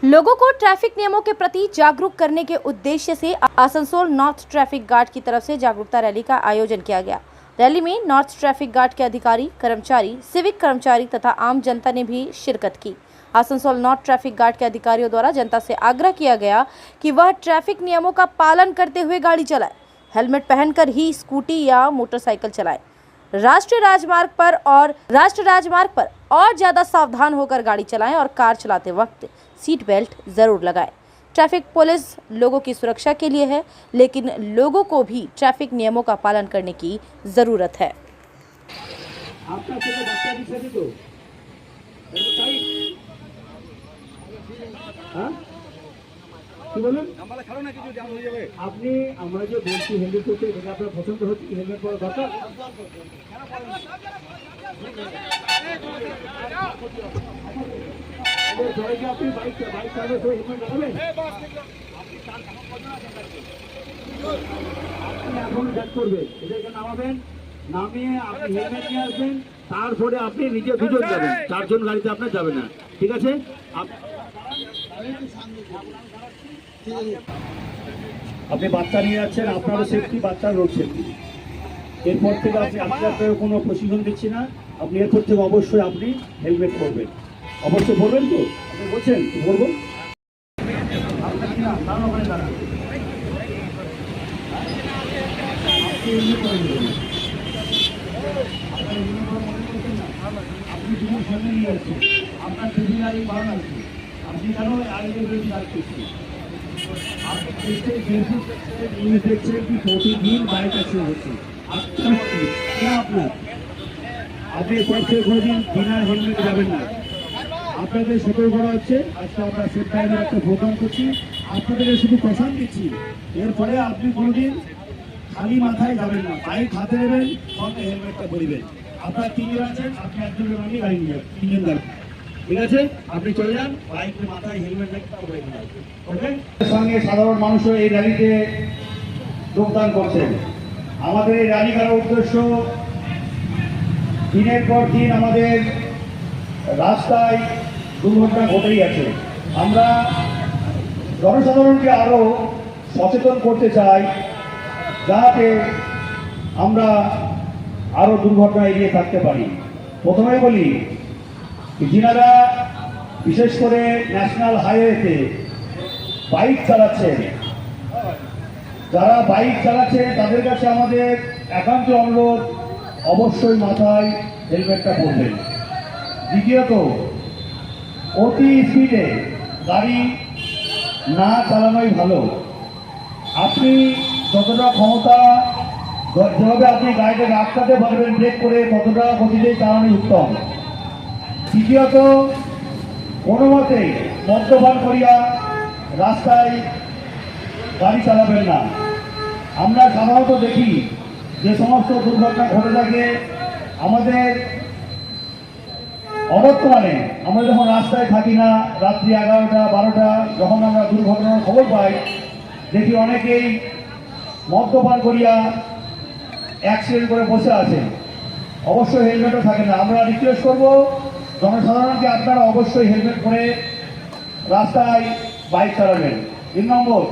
लोगों को ट्रैफिक नियमों के प्रति जागरूक करने के उद्देश्य से आसनसोल नॉर्थ ट्रैफिक गार्ड की तरफ से जागरूकता रैली का आयोजन किया गया। रैली में नॉर्थ ट्रैफिक गार्ड के अधिकारी, कर्मचारी, सिविक कर्मचारी तथा आम जनता ने भी शिरकत की। आसनसोल नॉर्थ ट्रैफिक गार्ड के अधिकारियों द्वारा जनता से आग्रह किया गया कि वह ट्रैफिक नियमों का पालन करते हुए गाड़ी चलाए, हेलमेट पहनकर ही स्कूटी या मोटरसाइकिल चलाए, राष्ट्रीय राजमार्ग पर और ज़्यादा सावधान होकर गाड़ी चलाएं और कार चलाते वक्त सीट बेल्ट ज़रूर लगाएं। ट्रैफिक पुलिस लोगों की सुरक्षा के लिए है, लेकिन लोगों को भी ट्रैफिक नियमों का पालन करने की ज़रूरत है। আপনি আমরা যে বলছি হেলমেট করতে এটা আপনার পছন্দ হচ্ছে, হেলমেট পরা দরকার। আপনি বাইক চালাবেন তো হেলমেট লাগাবেন। আপনি এখন ব্যাক করবেন, এটাকে নামাবেন, নামিয়ে আপনি হেলমেট নিয়ে আসবেন, তারপরে আপনি নিজে দুজন যাবেন, চারজন গাড়িতে আপনার যাবে না, ঠিক আছে? আপনি বাচ্চা নিয়ে যাচ্ছেন, আপনারও সেফটি, বাচ্চার রোড সেফটি। এরপর থেকে আপনাকে কোনো প্রশিক্ষণ দিচ্ছি না, আপনি এরপর থেকে অবশ্যই আপনি হেলমেট পরবেন, অবশ্যই পরবেন। তো আপনি বলছেন বলবো আপনি জীবন সামনে নিয়ে যাচ্ছেন, আপনার যদি গাড়ি বাড়ান আছে, আপনি কেন আগে রাখতেছি? আপনি দেখছেন কি প্রতিদিন বাইক অ্যাক্সিডেন্ট হচ্ছে, আপনার আপনি কোনোদিন বিনা হেলমেটে যাবেন না। আপনাদের সতর্ক করা হচ্ছে। আজকে আমরা সেফ ড্রাইভের একটা প্রোগ্রাম করছি, আপনাদেরকে শুধু প্রশান দিচ্ছি। এরপরে আপনি কোনোদিন খালি মাথায় যাবেন না, বাইক হাতে নেবেন, সঙ্গে হেলমেটটা পরিবেন। আপনার তিনজন আছেন, আপনি একজনের নামিয়ে গাড়ি নিয়ে তিনজন যাবেন, ঠিক আছে? আপনি চলে যান, বাইকের মাথায় হেলমেট ওকে। সঙ্গে সাধারণ মানুষও এই র্যালিতে যোগদান করছেন। আমাদের এই র্যালি করার উদ্দেশ্য, দিনের পর দিন আমাদের রাস্তায় দুর্ঘটনা ঘটেই আছে। আমরা জনসাধারণকে আরও সচেতন করতে চাই, যাতে আমরা আরও দুর্ঘটনা এড়িয়ে থাকতে পারি। প্রথমে বলি, যিনারা বিশেষ করে ন্যাশনাল হাইওয়েতে বাইক চালাচ্ছেন, যারা বাইক চালাচ্ছেন তাদের কাছে আমাদের একান্ত অনুরোধ, অবশ্যই মাথায় হেলমেটটা পরবেন। দ্বিতীয়ত, অতি স্পিডে গাড়ি না চালানোই ভালো। আপনি যতটা ক্ষমতা, যেভাবে আপনি গাড়িটাকে আটকাতে পারবেন ব্রেক করে, ততটা গতিতে চালানোই উত্তম। তৃতীয়ত, কোনো মতেই মদ্যপান করিয়া রাস্তায় গাড়ি চালাবেন না। আমরা সাধারণত দেখি যে সমস্ত দুর্ঘটনা ঘটে থাকে আমাদের অবর্তমানে, আমরা যখন রাস্তায় থাকি না, রাত্রি 11টা 12টা যখন আমরা দুর্ঘটনার খবর পাই, দেখি অনেকেই মদ্যপান করিয়া অ্যাক্সিডেন্ট করে বসে আছেন, অবশ্যই হেলমেটও থাকে না। আমরা রিকোয়েস্ট করব জনসাধারণকে, আপনারা অবশ্যই হেলমেট পরে রাস্তায় বাইক চালাবেন। 3 নম্বর,